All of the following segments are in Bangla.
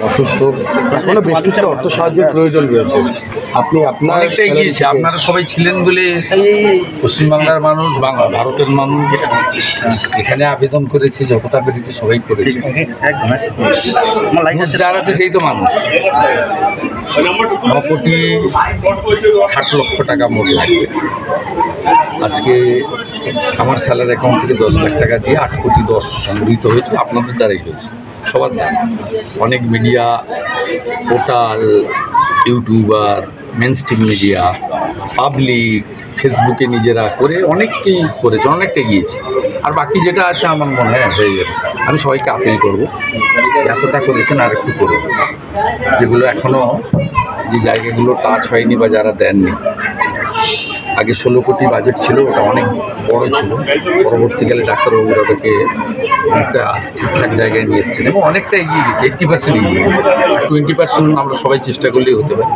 অসুস্থ, এখনো বেশ কিছু অর্থ সাহায্যের প্রয়োজন রয়েছে। আপনি আপনার এগিয়েছে, আপনারা সবাই ছিলেন বলে পশ্চিমবাংলার মানুষ, ভারতের মানুষ এখানে আবেদন করেছে, যতটা পেরেছে সবাই করেছে। যার আছে সেই তো মানুষ। 9,60,00,000 মোট লাগবে। আজকে আমার স্যালারি অ্যাকাউন্ট থেকে 10 লাখ টাকা দিয়ে 8,10,00,000 সংগৃহীত হয়েছে। আপনাদের দ্বারাই হয়েছে, সবার দ্বারা। অনেক media, portal, YouTuber, mainstream media, public, ফেসবুকে নিজেরা করে অনেককেই করেছে, অনেকটা গিয়েছে। আর বাকি যেটা আছে আমার মনে হয় হয়ে যাবে। আমি সবাইকে আপিল করব, এতটা করেছেন আর একটু করব। যেগুলো এখনও যে জায়গাগুলো টাচ হয়নি বা যারা দেননি, আগে 16 কোটি বাজেট ছিল, ওটা অনেক বড় ছিল। পরবর্তীকালে ডাক্তারবাবুরা ওটাকে একটা ঠিকঠাক জায়গায় নিয়ে এসেছেন এবং অনেকটা এগিয়ে গেছে। 80% এগিয়ে গেছে। 20% আমরা সবাই চেষ্টা করলেই হতে পারে।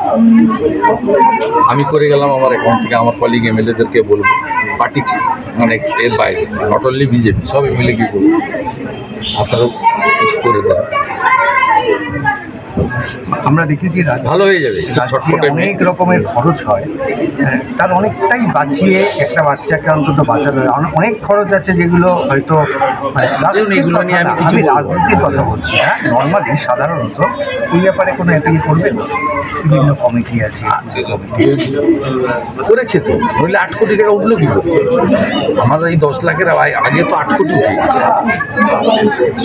আমি করে গেলাম আমার অ্যাকাউন্ট থেকে, আমার কলিগ এমএলএদেরকে বলবো, পার্টি অনেক এর বাইরে, নট অনলি বিজেপি, সব এমএলএ কি করবো, আপনারাও কিছু করে দেন। আমরা দেখেছি ভালো হয়ে যাবে। অনেক রকমের খরচ হয়, তার অনেকটাই বাঁচিয়ে একটা বাচ্চাকে অন্তত বাঁচানো হয়। অনেক খরচ আছে যেগুলো হয়তো এগুলো নিয়ে আমি কিছু রাজনীতির কথা বলছি না, নর্মালি সাধারণত এই ব্যাপারে কোনো অ্যাপিল করবেন? বিভিন্ন কমিটি আছে, করেছে তো, নইলে 8 কোটি টাকা উঠলো কি করতে? আমাদের এই 10 লাখের আগে তো 8 কোটি উঠে গেছে।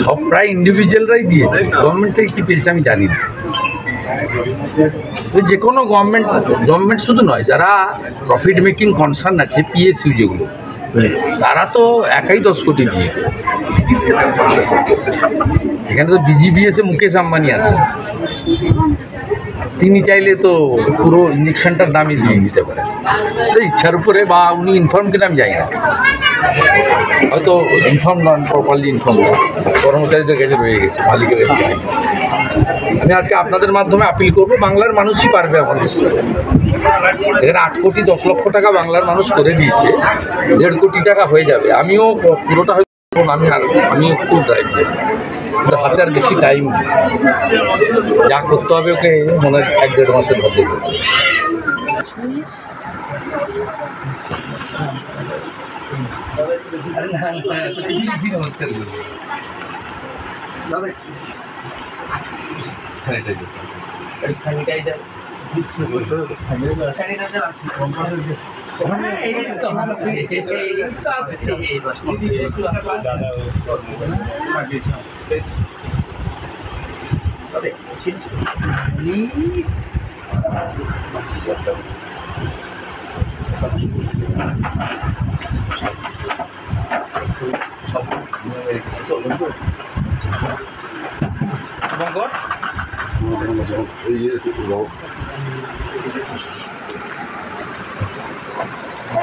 সব প্রায় ইন্ডিভিজুয়ালরাই দিয়েছে, গভর্নমেন্ট থেকে কী পেয়েছে আমি জানি না। যে কোনো গভর্নমেন্ট শুধু নয়, যারা প্রফিট মেকিং কনসার্ন আছে, পিএসইউ যেগুলো, তারা তো একাই 10 কোটি দিয়ে। এখানে তো বিজিবিএসে মুকেশ আম্বানি আছে, তিনি চাইলে তো পুরো ইঞ্জেকশনটার দামই দিয়ে দিতে পারেন ইচ্ছার উপরে, বা উনি ইনফর্ম কিনা আমি জানি না, হয়তো ইনফর্ম নন, প্রপারলি ইনফর্ম, কর্মচারীদের কাছে রয়ে গেছে, মালিকের। আমি আজকে আপনাদের মাধ্যমে আপিল করব, বাংলার মানুষই পারবে আমার বিশ্বাস। যেখানে 8,10,00,000 টাকা বাংলার মানুষ করে দিয়েছে, 1.5 কোটি টাকা হয়ে যাবে। আমিও পুরোটা হয়তো আমি একটু ড্রাইভ করব, হাতে আর বেশি টাইম যা করতে হবে ওকে মনে হয় 1-1.5 মাসের মধ্যে করতে হবে। স্যানিটাইজার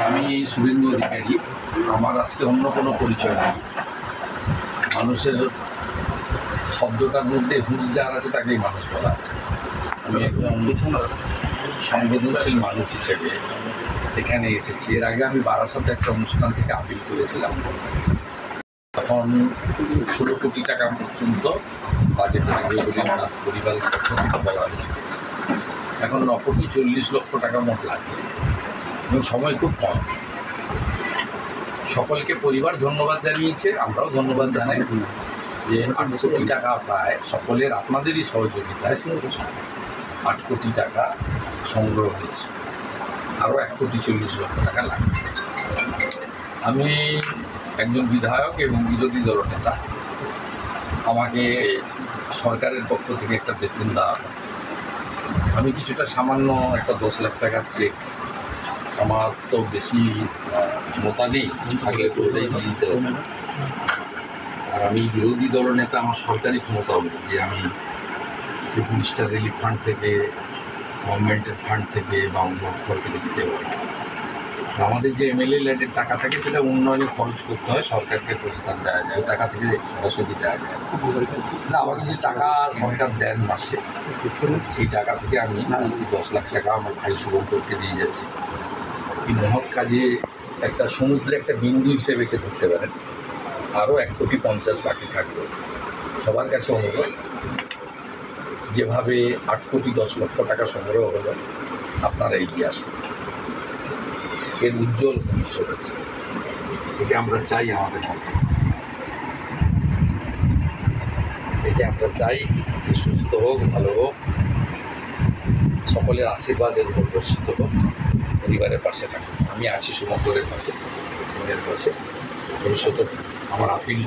আমি শুভেন্দু অধিকারী। আমার আজকে অন্য কোনো পরিচয় নেই। মানুষের শব্দটার মধ্যে হুঁশ যার আছে তাকেই মানুষ বলা। আমি একজন সংবেদনশীল মানুষ হিসেবে এখানে এসেছি। এর আগে আমি বারাসাতে একটা অনুষ্ঠান থেকে আপিল করেছিলাম। তখন 16 কোটি টাকা পর্যন্ত বাজেট লাগবে বলে ওনার পরিবারের পক্ষ থেকে বলা হয়েছিল। এখন 9,40,00,000 টাকা মোট লাগবে এবং সময় খুব কম। সকলকে পরিবার ধন্যবাদ জানিয়েছে, আমরাও ধন্যবাদ জানাই যে 8 কোটি টাকা প্রায় সকলের আপনাদেরই সহযোগিতায় 8 কোটি টাকা সংগ্রহ হয়েছে। আরও 1,40,00,000 টাকা লাগবে। আমি একজন বিধায়ক এবং বিরোধী দলনেতা, আমাকে সরকারের পক্ষ থেকে একটা বেতন দেওয়া হয়। আমি কিছুটা সামান্য একটা 10 লাখ টাকার চেক, আমার তো বেশি ক্ষমতা নেই, থাকলে তো ওটাই দিয়ে দিতে হবে। আর আমি বিরোধী দলনেতা, আমার সরকারি ক্ষমতা হবে যে আমি যে মিনিস্টার রিলিফ ফান্ড থেকে, গভর্নমেন্টের ফান্ড থেকে বা অন্য থেকে দিতে পারি। আমাদের যে এমএলএ ল্যান্ডের টাকা থাকে সেটা উন্নয়নে খরচ করতে হয়, সরকারকে প্রস্তাব দেওয়া যায়, ওই টাকা থেকে সরাসরি দেওয়া যায় না। আমাকে যে টাকা সরকার দেন মাসে, সেই টাকা থেকে আমি 10 লাখ টাকা আমার ভাই শুভঙ্করকে দিয়ে যাচ্ছি। এই মহৎ কাজে একটা সমুদ্রে একটা বিন্দু হিসেবে কে ধরতে পারেন। আরও 1,50,00,000 বাকি থাকবে। সবার কাছে অনুরোধ, যেভাবে 8,10,00,000 টাকা সংগ্রহ হলো, আপনারা এগিয়ে আসুন। এর উজ্জ্বল ভবিষ্যৎ আছে, এটা আমরা চাই আমাদের মধ্যে। এটা আমরা চাই যে সুস্থ হোক, ভালো হোক, সকলের আশীর্বাদের উপর বর্ষিত হোক, পরিবারের পাশে থাকুন। আমি আছি শুভঙ্করের পাশে, বোনের পাশে, ভবিষ্যতে আমার আপিল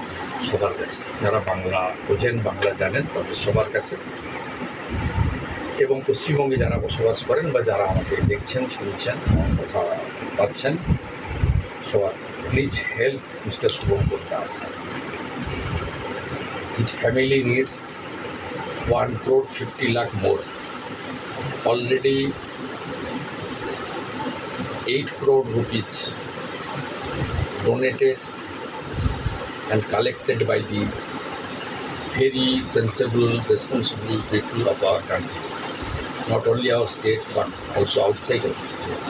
সবার কাছে, যারা বাংলা বোঝেন, বাংলা জানেন, তাদের সবার কাছে, এবং পশ্চিমবঙ্গে যারা বসবাস করেন বা যারা আমাকে দেখছেন, শুনছেন, কথা পাচ্ছেন, সবার please help mister Shubhankar Das. His family needs 1,50,00,000 more. Already 8 crore rupees donated and collected by the very sensible, responsible people of our country. Not only our state, but also outside of the state.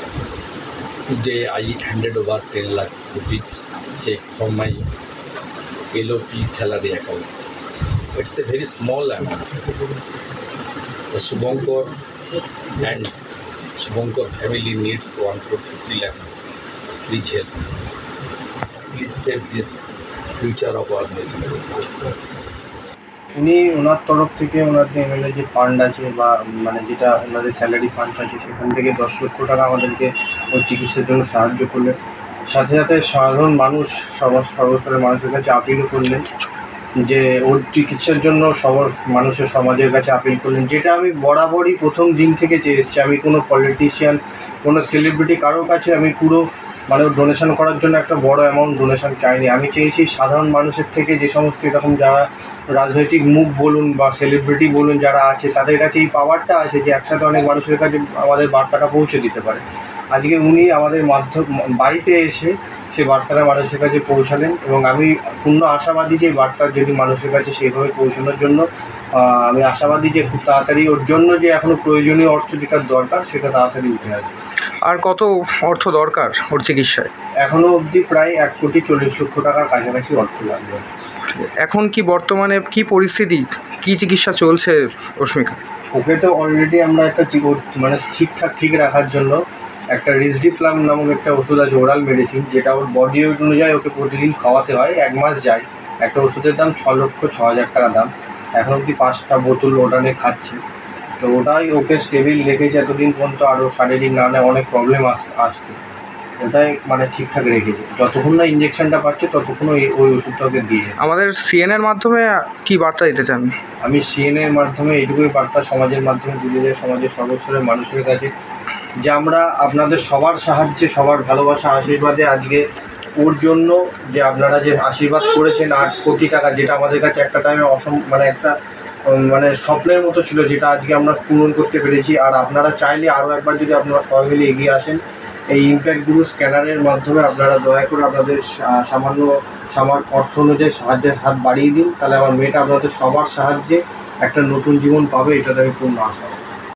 Today, I handed over 10 lakh rupees check from my LOP salary account. It's a very small amount. The Shubhankar and Shubhankar family needs 1,50,00,000. Please help. Please save this future of our nation. উনি ওনার তরফ থেকে ওনার যে এমএলএ যে ফান্ড আছে বা মানে যেটা ওনাদের স্যালারি ফান্ড আছে সেখান থেকে 10,00,000 টাকা আমাদেরকে ওর চিকিৎসার জন্য সাহায্য করলেন। সাথে সাথে সাধারণ মানুষ সর্বস্তরের মানুষের কাছে আপিলও করলেন যে ওর চিকিৎসার জন্য মানুষের সমাজের কাছে আপিল করলেন, যেটা আমি বরাবরই প্রথম দিন থেকে চেয়ে এসেছি। আমি কোনো পলিটিশিয়ান, কোনো সেলিব্রিটি কারোর কাছে আমি পুরো মানে ডোনেশন করার জন্য একটা বড় অ্যামাউন্ট ডোনেশন চাইনি। আমি চেয়েছি সাধারণ মানুষের থেকে, যে সমস্ত এরকম যারা রাজনৈতিক মুখ বলুন বা সেলিব্রিটি বলুন যারা আছে, তাদের কাছে এই পাওয়ারটা আছে যে একসাথে অনেক মানুষের কাছে আমাদের বার্তাটা পৌঁছে দিতে পারে। আজকে উনি আমাদের বাড়িতে এসে সে বার্তাটা মানুষের কাছে পৌঁছালেন, এবং আমি পূর্ণ আশাবাদী যে বার্তা যদি মানুষের কাছে সেইভাবে পৌঁছানোর জন্য আমি আশাবাদী যে খুব তাড়াতাড়ি ওর জন্য যে এখনও প্রয়োজনীয় অর্থ যেটার দরকার সেটা তাড়াতাড়ি উঠে আসবে। আর কত অর্থ দরকার ওর চিকিৎসায়? এখনও অবধি প্রায় 1,40,00,000 টাকার কাছাকাছি অর্থ লাগবে। এখন কি বর্তমানে কি পরিস্থিতি, কি চিকিৎসা চলছে রশ্মিকা? ওকে তো অলরেডি আমরা একটা মানে ঠিকঠাক ঠিক রাখার জন্য একটা রিসডিপ্লাম নামক একটা ওষুধ আছে, ওরাল মেডিসিন, যেটা ওর বডি ওয়েট অনুযায়ী ওকে প্রতিদিন খাওয়াতে হয়। 1 মাস যায়। একটা ওষুধের দাম 6,06,000 টাকা দাম। এখন অবধি 5টা বোতল ওটা নিয়ে খাচ্ছে। তো ওটাই ওকে স্টেবিল রেখেছে এতদিন পর্যন্ত। আরও শারীরিক নানা অনেক প্রবলেম আসতো, ওটাই মানে ঠিকঠাক রেখেছে। যতক্ষণ না ইঞ্জেকশনটা পাচ্ছে ততক্ষণ ওই ওষুধটা ওকে দিয়ে। আমাদের সিএনএর মাধ্যমে কি বার্তা দিতে চান? আমি সিএনএর মাধ্যমে এইটুকুই বার্তা সমাজের মাধ্যমে তুলে যায় সমাজের সর্বস্তরের মানুষের কাছে, যে আমরা আপনাদের সবার সাহায্যে, সবার ভালোবাসা, আশীর্বাদে আজকে ওর জন্য যে আপনারা যে আশীর্বাদ করেছেন 8 কোটি টাকা, যেটা আমাদের কাছে একটা টাইমে মানে স্বপ্নের মতো ছিল, যেটা আজকে আমরা পূরণ করতে পেরেছি। আর আপনারা চাইলে আরও একবার যদি আপনারা সবাই মিলে এগিয়ে আসেন, এই ইম্প্যাক্ট গুরু স্ক্যানারের মাধ্যমে আপনারা দয়া করে আপনাদের সামান্য অর্থ অনুযায়ী সাহায্যের হাত বাড়িয়ে দিন। তাহলে আমার মেয়েটা আপনাদের সবার সাহায্যে একটা নতুন জীবন পাবে, এটাতে আমি পূর্ণ আশা।